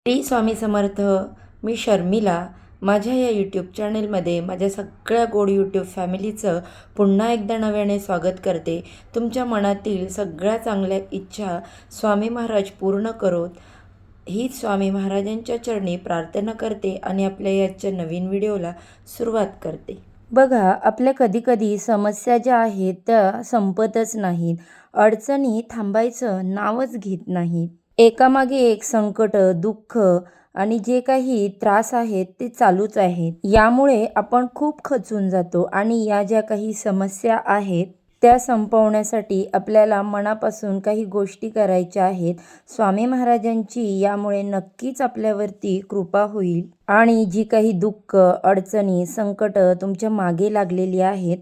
स्वामी समर्थ. मी शर्मिला. माझ्या या यूट्यूब चॅनेलमध्ये माझ्या सगळ्या गोड यूट्यूब फॅमिलीचं पुन्हा एकदा नव्याने स्वागत करते. तुमच्या मनातील सगळ्या चांगल्या इच्छा स्वामी महाराज पूर्ण करोत, हीच स्वामी महाराजांच्या चरणी प्रार्थना करते आणि आपल्या याच्या नवीन व्हिडिओला सुरुवात करते. बघा, आपल्या कधीकधी समस्या ज्या आहेत त्या संपतच नाहीत. अडचणी थांबायचं नावच घेत नाहीत. एकामागे एक संकट, दुःख आणि जे काही त्रास आहेत ते चालूच आहेत. यामुळे आपण खूप खचून जातो आणि या ज्या काही समस्या आहेत त्या संपवण्यासाठी आपल्याला मनापासून काही गोष्टी करायच्या आहेत. स्वामी महाराजांची यामुळे नक्कीच आपल्यावरती कृपा होईल आणि जी काही दुःख, अडचणी, संकट तुमच्या मागे लागलेली आहेत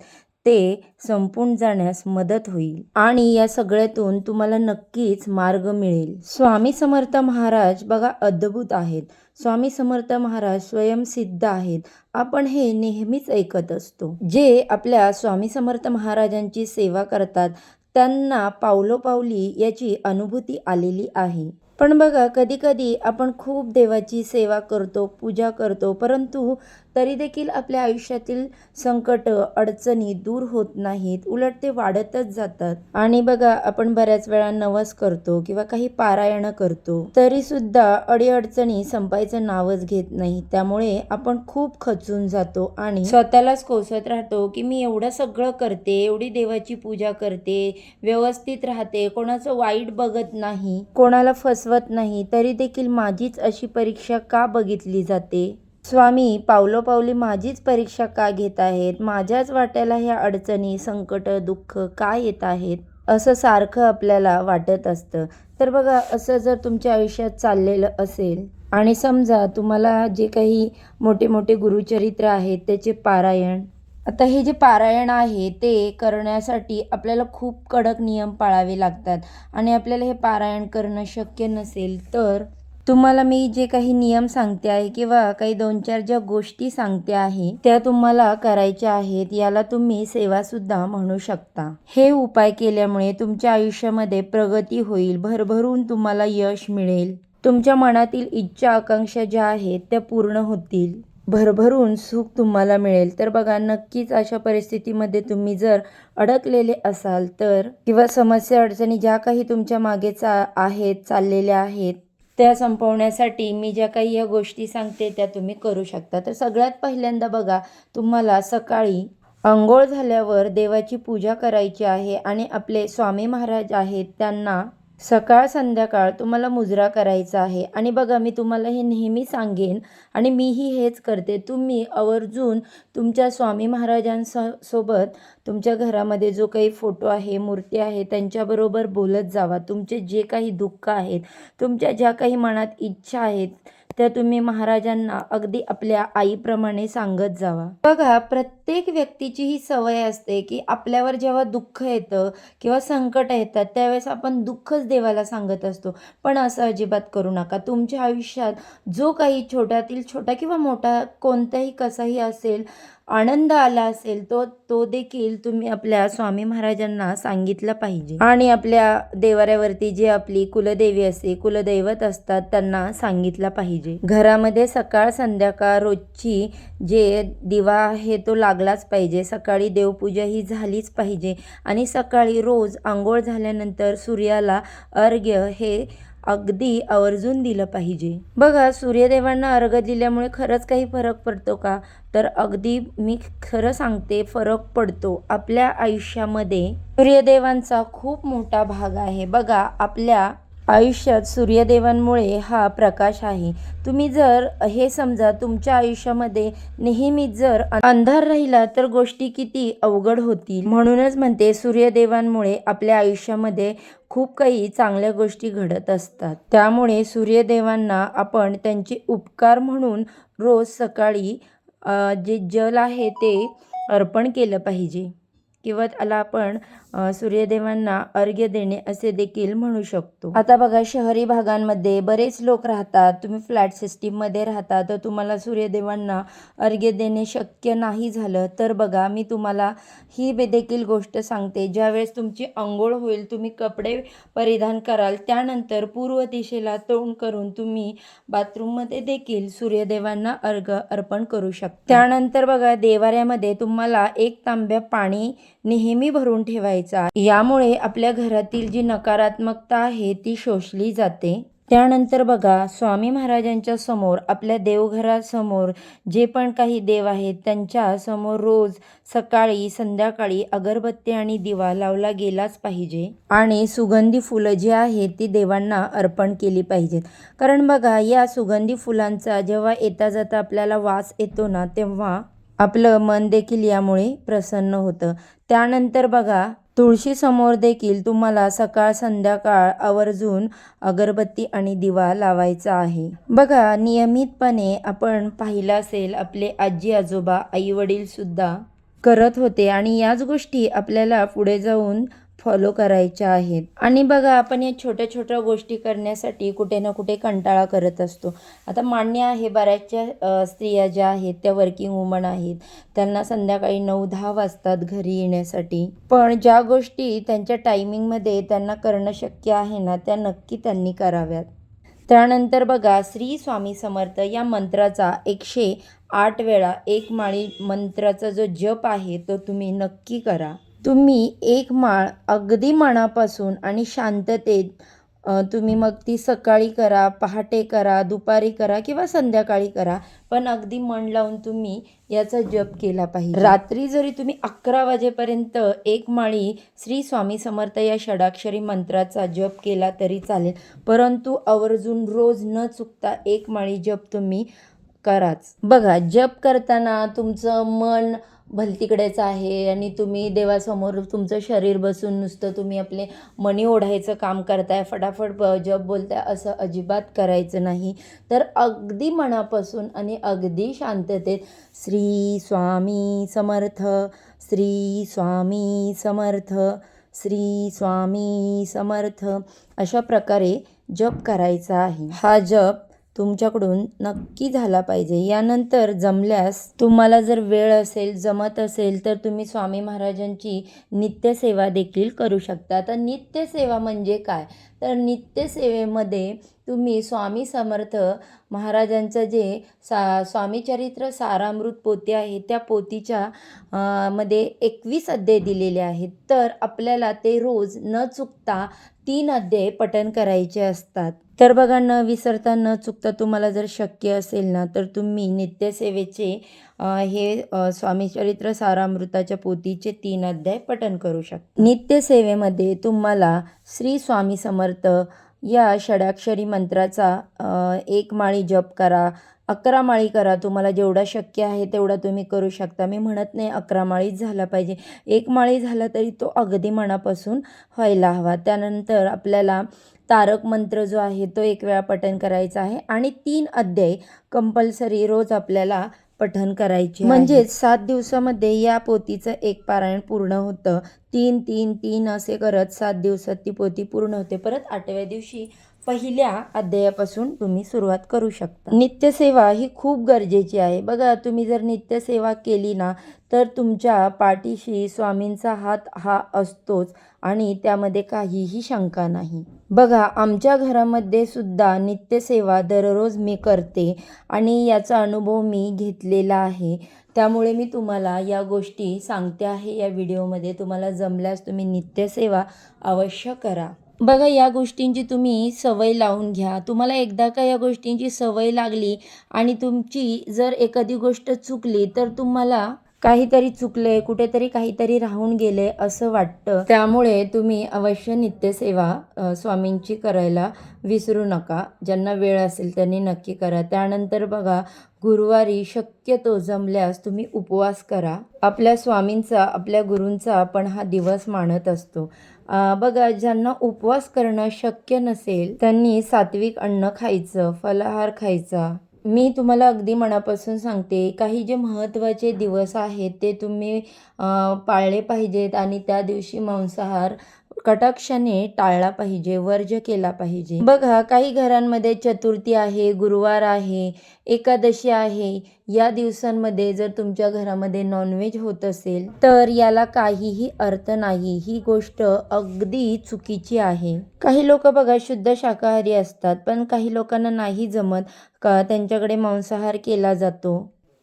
ते संपून जाण्यास मदत होईल आणि या सगळ्यातून तुम्हाला नक्कीच मार्ग मिळेल. स्वामी समर्थ महाराज बघा अद्भुत आहेत. स्वामी समर्थ महाराज स्वयंसिद्ध आहेत. आपण हे नेहमीच ऐकत असतो. जे आपल्या स्वामी समर्थ महाराजांची सेवा करतात त्यांना पावलोपावली याची अनुभूती आलेली आहे. पण बघा, कधी कधी आपण खूप देवाची सेवा करतो, पूजा करतो, परंतु तरी देखील आपल्या आयुष्यातील संकट, अडचणी दूर होत नाहीत, उलट ते वाढतच जातात. आणि बघा, आपण बऱ्याच वेळा नवस करतो किंवा काही पारायण करतो, तरी सुद्धा अडीअडचणी संपायचं नावच घेत नाही. त्यामुळे आपण खूप खचून जातो आणि स्वतःलाच कोसत राहतो की मी एवढं सगळं करते, एवढी देवाची पूजा करते, व्यवस्थित राहते, कोणाचं वाईट बघत नाही, कोणाला फसवत नाही, तरी देखील माझीच अशी परीक्षा का बघितली जाते? स्वामी पावलोपावली माझीच परीक्षा का घेत आहेत? माझ्याच वाट्याला ह्या अडचणी, संकट, दुःख का येत आहेत? असं सारखं आपल्याला वाटत असतं. तर बघा, असं जर तुमच्या आयुष्यात चाललेलं असेल आणि समजा तुम्हाला जे काही मोठे मोठे गुरुचरित्र आहेत त्याचे पारायण, आता हे जे पारायण आहे ते करण्यासाठी आपल्याला खूप कडक नियम पाळावे लागतात आणि आपल्याला हे पारायण करणं शक्य नसेल तर तुम्हाला मी जे काही नियम सांगते आहे किंवा काही 2-4 ज्या गोष्टी सांगते आहे त्या तुम्हाला करायच्या आहेत. याला तुम्ही सेवासुद्धा म्हणू शकता. हे उपाय केल्यामुळे तुमच्या आयुष्यामध्ये प्रगती होईल, भरभरून तुम्हाला यश मिळेल, तुमच्या मनातील इच्छा, आकांक्षा ज्या आहेत त्या पूर्ण होतील, भरभरून सुख तुम्हाला मिळेल. तर बघा, नक्कीच अशा परिस्थितीमध्ये तुम्ही जर अडकलेले असाल तर किंवा समस्या, अडचणी ज्या काही तुमच्या मागे आहेत, चाललेल्या आहेत, त्या संपवण्यासाठी मी ज्या काही या गोष्टी सांगते त्या तुम्ही करू शकता. तर सगळ्यात पहिल्यांदा बघा, तुम्हाला सकाळी अंघोळ झाल्यावर देवाची पूजा करायची आहे आणि आपले स्वामी महाराज आहेत त्यांना सकाळ संध्याकाळ तुम्हाला मुजरा करायचा आहे. आणि बघा, मी तुम्हाला हे नेहमी सांगेन आणि मीही हेच करते. तुम्ही आवर्जून तुमच्या स्वामी महाराजांसोबत तुमच्या घरामध्ये जो काही फोटो आहे, मूर्ती आहे, त्यांच्याबरोबर बोलत जावा. तुमचे जे काही दुःख आहेत, तुमच्या ज्या काही मनात इच्छा आहेत त्या तुम्ही महाराजांना अगदी आपल्या आईप्रमाणे सांगत जावा. बघा, प्रत्येक व्यक्तीची ही सवय असते की आपल्यावर जेव्हा दुःख येतं किंवा संकट येतात त्यावेळेस आपण दुःखच देवाला सांगत असतो. पण असं अजिबात करू नका. तुमच्या आयुष्यात जो काही छोट्यातील छोटा किंवा मोठा कोणताही कसाही असेल आनंद आला असेल तो देखील तुम्ही आपल्या स्वामी महाराजांना सांगितलं पाहिजे आणि आपल्या देवाऱ्यावरती जे आपली कुलदेवी असते, कुलदैवत असतात, त्यांना सांगितलं पाहिजे. घरामध्ये सकाळ संध्याकाळ रोजची जे दिवा आहे तो लागलाच पाहिजे. सकाळी देवपूजा ही झालीच पाहिजे आणि सकाळी रोज आंघोळ झाल्यानंतर सूर्याला अर्घ्य हे अगदी आवर्जून दिलं पाहिजे. बघा, सूर्यदेवांना अर्घ्य दिल्यामुळे खरंच काही फरक पडतो का? तर अगदी मी खरं सांगते, फरक पडतो. आपल्या आयुष्यामध्ये सूर्यदेवांचा खूप मोठा भाग आहे. बघा, आपल्या आयुष्यात सूर्यदेवांमुळे हा प्रकाश आहे. तुम्ही जर हे समजा तुमच्या आयुष्यामध्ये नेहमी जर अंधार राहिला तर गोष्टी किती अवघड होतील. म्हणूनच म्हणते, सूर्यदेवांमुळे आपल्या आयुष्यामध्ये खूप काही चांगल्या गोष्टी घडत असतात. त्यामुळे सूर्यदेवांना आपण त्यांचे उपकार म्हणून रोज सकाळी जे जल आहे ते अर्पण केलं पाहिजे किंवा त्याला आपण सूर्यदेवांना अर्घ्य देणे असे देखील म्हणू शकतो. आता बघा, शहरी भागांमध्ये बरेच लोक राहतात, तुम्ही फ्लॅट सिस्टीममध्ये राहता, तर तुम्हाला सूर्यदेवांना अर्घ्य देणे शक्य नाही झालं तर बघा, मी तुम्हाला ही देखील गोष्ट सांगते. ज्यावेळेस तुमची अंघोळ होईल, तुम्ही कपडे परिधान कराल, त्यानंतर पूर्व दिशेला तोंड करून तुम्ही बाथरूममध्ये देखील सूर्यदेवांना अर्घ्य अर्पण करू शकता. त्यानंतर बघा, देवाऱ्यामध्ये तुम्हाला 1 तांब्या पाणी नेहमी भरून ठेवायचा. यामुळे आपल्या घरातील जी नकारात्मकता आहे ती शोषली जाते. त्यानंतर बघा, स्वामी महाराजांच्या समोर, आपल्या देवघरासमोर जे पण काही देव आहेत त्यांच्या समोर रोज सकाळी संध्याकाळी अगरबत्ती आणि दिवा लावला गेलाच पाहिजे. आणि सुगंधी फुलं जी आहेत ती देवांना अर्पण केली पाहिजेत. कारण बघा, या सुगंधी फुलांचा जेव्हा येता जाता आपल्याला वास येतो ना, तेव्हा आपलं मन देखील यामुळे प्रसन्न होतं. त्यानंतर बघा, तुळशीसमोर देखील तुम्हाला सकाळ संध्याकाळ आवर्जून अगरबत्ती आणि दिवा लावायचा आहे. बघा, नियमितपणे आपण पाहिलं असेल, आपले आजी आजोबा, आई वडील सुद्धा करत होते आणि याच गोष्टी आपल्याला पुढे जाऊन फॉलो करायच्या आहेत. आणि बघा, आपण या छोट्या छोट्या गोष्टी करण्यासाठी कुठे ना कुठे कंटाळा करत असतो. आता मान्य आहे, बऱ्याचशा स्त्रिया ज्या आहेत त्या वर्किंग वुमन आहेत, त्यांना संध्याकाळी 9-10 वाजतात घरी येण्यासाठी. पण ज्या गोष्टी त्यांच्या टायमिंगमध्ये त्यांना करणं शक्य आहे ना, त्या नक्की त्यांनी कराव्यात. त्यानंतर बघा, श्री स्वामी समर्थ या मंत्राचा 108 वेळा 1 माळी मंत्राचा जो जप आहे तो तुम्ही नक्की करा. तुम्ही 1 माळ अगदी मनापासून आणि शांततेत तुम्ही मग ती सकाळी करा, पहाटे करा, दुपारी करा किंवा संध्याकाळी करा, पण अगदी मन लावून तुम्ही याचा जप केला पाहिजे. रात्री जरी तुम्ही 11 वाजेपर्यंत 1 माळी श्री स्वामी समर्थ या षडाक्षरी मंत्राचा जप केला तरी चालेल, परंतु आवर्जून रोज न चुकता 1 माळी जप तुम्ही कराच. बघा, जप करताना तुमचं मन भलतीकडेच आहे आणि तुम्ही देवासमोर तुमचं शरीर बसून नुसतं तुम्ही आपले मणी ओढायचं काम करताय, फटाफट जप बोलताय, असं अजिबात करायचं नाही. तर अगदी मनापासून आणि अगदी शांततेत श्री स्वामी समर्थ, श्री स्वामी समर्थ, श्री स्वामी समर्थ अशा प्रकारे जप करायचा आहे. हा जप तुमच्याकडून नक्की झाला पाहिजे. यानंतर जमल्यास तुम्हाला जर वेळ असेल, जमत असेल तर तुम्ही स्वामी महाराजांची नित्यसेवा देखील करू शकता. तर नित्यसेवा म्हणजे काय? तर नित्यसेवेमध्ये तुम्ही स्वामी समर्थ महाराजांचं जे स्वामीचरित्र सारामृत पोथी आहे, त्या पोथीच्या मध्ये 21 अध्याय दिलेले आहेत. तर आपल्याला ते रोज न चुकता 3 अध्याय पठण करायचे असतात. तर बघा, न विसरता न चुकता तुम्हाला जर शक्य असेल ना, तर तुम्ही नित्यसेवेचे हे स्वामीचरित्र सारामृताच्या पोथीचे 3 अध्याय पठण करू शकता. नित्यसेवेमध्ये तुम्हाला श्री स्वामी समर्थ या षडाक्षरी मंत्राचा 1 माळी जप करा, 11 माळी करा. तुम्हाला जेवढा शक्य आहे तेवढा तुम्ही करू शकता. मी म्हणत नाही 11 माळीच झाला पाहिजे, 1 माळी झाला तरी तो अगदी मनापासून व्हायला हवा. त्यानंतर आपल्याला तारक मंत्र जो आहे तो 1 वेळा पठण करायचा आहे आणि 3 अध्याय कंपल्सरी रोज आपल्याला पठण करायचे. म्हणजेच 7 दिवसामध्ये या पोथीचं 1 पारायण पूर्ण होतं. 3-3-3 असे करत 7 दिवसात ती पोथी पूर्ण होते. परत 8व्या दिवशी पहिल्या अध्यायापासून तुम्ही सुरुवात करू शकता. नित्यसेवा ही खूप गरजेची आहे. बघा, तुम्ही जर नित्यसेवा केली ना, तर तुमच्या पाठीशी स्वामींचा हात हा असतोच आणि त्यामध्ये काहीही शंका नाही. बघा, आमच्या घरामध्ये सुद्धा नित्यसेवा दररोज मी करते आणि याचा अनुभव मी घेतलेला आहे. त्यामुळे मी तुम्हाला या गोष्टी सांगते आहे या व्हिडिओमध्ये. तुम्हाला जमल्यास तुम्ही नित्यसेवा अवश्य करा. बघा, या गोष्टींची तुम्ही सवय लावून घ्या. तुम्हाला एकदा का या गोष्टींची सवय लागली आणि तुमची जर एखादी गोष्ट चुकली तर तुम्हाला काहीतरी चुकले, कुठेतरी काहीतरी राहून गेले असं वाटतं. त्यामुळे तुम्ही अवश्य नित्यसेवा स्वामींची करायला विसरू नका. ज्यांना वेळ असेल त्यांनी नक्की करा. त्यानंतर बघा, गुरुवारी शक्यतो जमल्यास तुम्ही उपवास करा. आपल्या स्वामींचा, आपल्या गुरूंचा आपण हा दिवस मानत असतो. बघा, ज्यांना उपवास करणं शक्य नसेल त्यांनी सात्विक अन्न खायचं, फलाहार खायचा, मी तुम्हाला अगदी मनापासून सांगते, काही जे महत्त्वाचे दिवस आहेत ते तुम्ही पाळले पाहिजेत आणि त्या दिवशी मांसाहार कटाक्षाने टाळला पाहिजे, वर्ज्य केला पाहिजे. बघा, काही घरांमध्ये चतुर्थी आहे, गुरुवार आहे, एकादशी आहे. या दिवसांमध्ये जर तुमच्या घरामध्ये नॉनव्हेज होत असेल तर याला काहीही अर्थ नाही. ही गोष्ट अगदी चुकीची आहे. काही लोक बघा शुद्ध शाकाहारी असतात, पण काही लोकांना नाही जमत का त्यांच्याकडे मांसाहार केला जातो.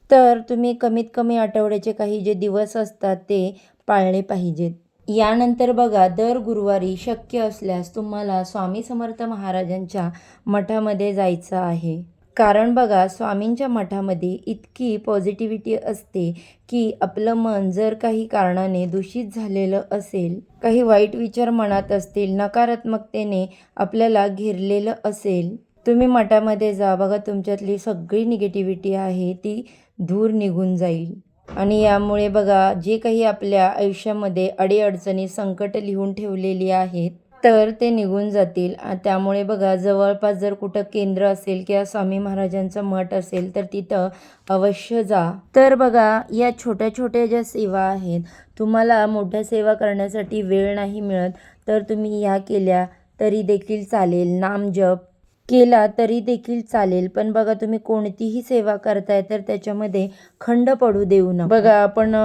तर तुम्ही कमीत कमी आठवड्याचे काही जे दिवस असतात ते पाळले पाहिजेत. यानंतर बघा, दर गुरुवारी शक्य असल्यास तुम्हाला स्वामी समर्थ महाराजांच्या मठामध्ये जायचं आहे. कारण बघा, स्वामींच्या मठामध्ये इतकी पॉझिटिव्हिटी असते की आपलं मन जर काही कारणाने दूषित झालेलं असेल, काही वाईट विचार मनात असतील, नकारात्मकतेने आपल्याला घेरलेलं असेल, तुम्ही मठामध्ये जा. बघा, तुमच्यातली सगळी निगेटिव्हिटी आहे ती दूर निघून जाईल. आणि यामुळे बघा, जे काही आपल्या आयुष्यामध्ये अडीअडचणी, संकट लिहून ठेवलेली आहेत तर ते निघून जातील. त्यामुळे बघा, जवळपास जर कुठं केंद्र असेल किंवा स्वामी महाराजांचं मठ असेल तर तिथं अवश्य जा. तर बघा, या छोट्या छोट्या ज्या सेवा आहेत, तुम्हाला मोठ्या सेवा करण्यासाठी वेळ नाही मिळत तर तुम्ही ह्या केल्या तरी देखील चालेल. नामजप केला तरी देखील चालेल. पण बघा, तुम्ही कोणतीही सेवा करताय तर त्याच्यामध्ये खंड पडू देऊ नका. बघा, आपण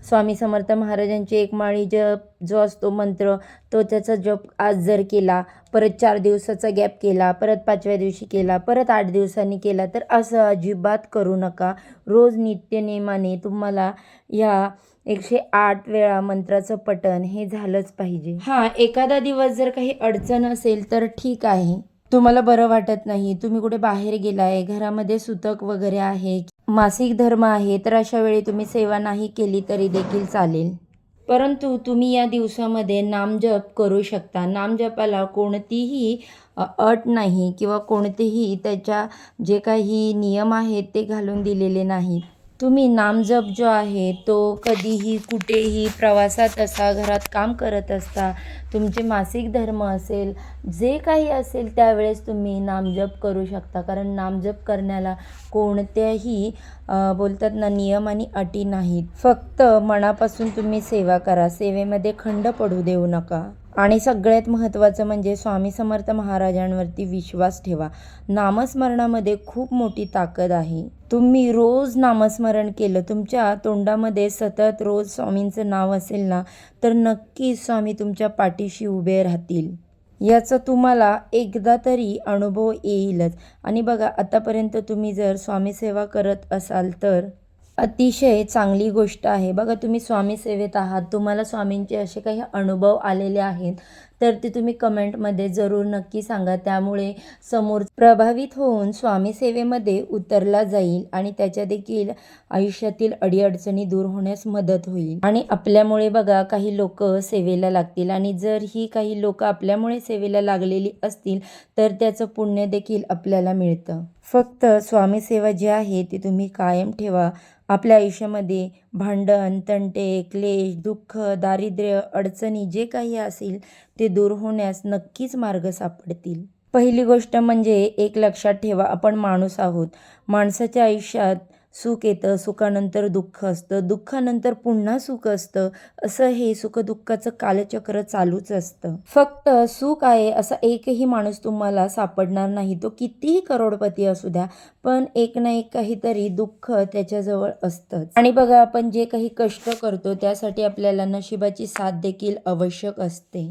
स्वामी समर्थ महाराजांची एक माळी जप जो असतो मंत्र, तो त्याचा जप आज जर केला, परत 4 दिवसाचा गॅप केला, परत 5व्या दिवशी केला, परत 8 दिवसांनी केला, तर असं अजिबात करू नका. रोज नित्यनेमाने तुम्हाला ह्या 108 वेळा मंत्राचं पठण हे झालंच पाहिजे. हां, एखादा दिवस जर काही अडचण असेल तर ठीक आहे. तुम्हाला बरं वाटत नाही, तुम्ही कुठे बाहेर गेलाय, घरामध्ये सुतक वगैरे आहे, मासिक धर्म आहे, तर अशा वेळी तुम्ही सेवा नाही केली तरी देखील चालेल. परंतु तुम्ही या दिवसामध्ये नामजप करू शकता. नामजपाला कोणतीही अट नाही किंवा कोणतेही त्याच्या जे काही नियम आहेत ते घालून दिलेले नाहीत. तुम्ही नामजप जो आहे तो कधीही, कुठेही, प्रवासात असा, घरात काम करत असता, तुमचे मासिक धर्म असेल, जे काही असेल त्यावेळेस तुम्ही नामजप करू शकता. कारण नामजप करण्याला कोणत्याही बोलतात ना, नियम आणि अटी नाहीत. फक्त मनापासून तुम्ही सेवा करा. सेवेमध्ये खंड पडू देऊ नका. आणि सगळ्यात महत्त्वाचं म्हणजे स्वामी समर्थ महाराजांवरती विश्वास ठेवा. नामस्मरणामध्ये खूप मोठी ताकद आहे. तुम्ही रोज नामस्मरण केलं, तुमच्या तोंडामध्ये सतत रोज स्वामींचं नाव असेल ना, तर नक्कीच स्वामी तुमच्या पाठीशी उभे राहतील. याचा तुम्हाला एकदा तरी अनुभव येईलच. आणि बघा, आतापर्यंत तुम्ही जर स्वामी सेवा करत असाल तर अतिशय चांगली गोष्ट आहे. बघा, तुम्ही स्वामी सेवेत आहात, तुम्हाला स्वामींचे असे काही अनुभव आलेले आहेत तर ते तुम्ही कमेंटमध्ये जरूर नक्की सांगा. त्यामुळे समोर प्रभावित होऊन स्वामी सेवेमध्ये उतरला जाईल आणि त्याच्या देखील आयुष्यातील अडीअडचणी दूर होण्यास मदत होईल. आणि आपल्यामुळे बघा, काही लोक सेवेला लागतील आणि जर ही काही लोक आपल्यामुळे सेवेला लागलेली असतील तर त्याचं पुण्य देखील आपल्याला मिळतं. फक्त स्वामी सेवा जी आहे ती तुम्ही कायम ठेवा. आपल्या आयुष्यामध्ये भांडण, तंटे, क्लेश, दुःख, दारिद्र्य, अडचणी जे काही असेल ते दूर होण्यास नक्कीच मार्ग सापडतील. पहिली गोष्ट म्हणजे एक लक्षात ठेवा, आपण माणूस आहोत. माणसाच्या आयुष्यात सुख येतं, सुखानंतर दुःख असतं, दुःखानंतर पुन्हा सुख असतं. असं हे सुखदुःखाचं कालचक्र चालूच असतं. फक्त सुख आहे असा एकही माणूस तुम्हाला सापडणार नाही. तो कितीही करोडपती असू द्या, पण एक ना एक काहीतरी दुःख त्याच्याजवळ असतंच. आणि बघा, आपण जे काही कष्ट करतो त्यासाठी आपल्याला नशिबाची साथ देखील आवश्यक असते.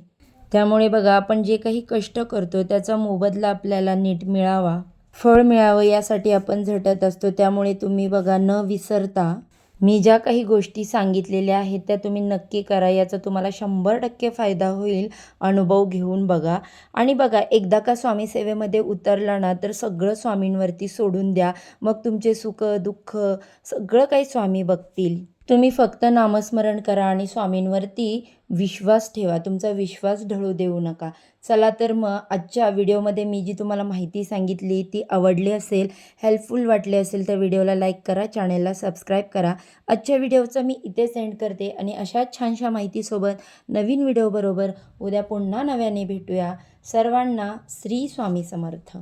त्यामुळे बघा, आपण जे काही कष्ट करतो त्याचा मोबदला आपल्याला नीट मिळावा, फळ मिळावं यासाठी आपण झटत असतो. त्यामुळे तुम्ही बघा, न विसरता मी ज्या काही गोष्टी सांगितलेल्या आहेत त्या तुम्ही नक्की करा. याचा तुम्हाला 100% फायदा होईल. अनुभव घेऊन बघा. आणि बघा, एकदा का स्वामी सेवेमध्ये उतरला ना तर सगळं स्वामींवरती सोडून द्या. मग तुमचे सुख, दुःख सगळं काही स्वामी बघतील. तुम्ही फक्त नामस्मरण करा आणि स्वामींवरती विश्वास ठेवा. तुमचा विश्वास ढळू देऊ नका. चला तर मग आजच्या व्हिडिओमध्ये मी जी तुम्हाला माहिती सांगितली ती आवडली असेल, हेल्पफुल वाटले असेल तर व्हिडिओला लाईक करा, चॅनलला सबस्क्राईब करा. आजच्या व्हिडिओचं मी इथे सेंड करते आणि अशाच छानशा माहितीसोबत नवीन व्हिडिओबरोबर उद्या पुन्हा नव्याने भेटूया. सर्वांना श्री स्वामी समर्थ.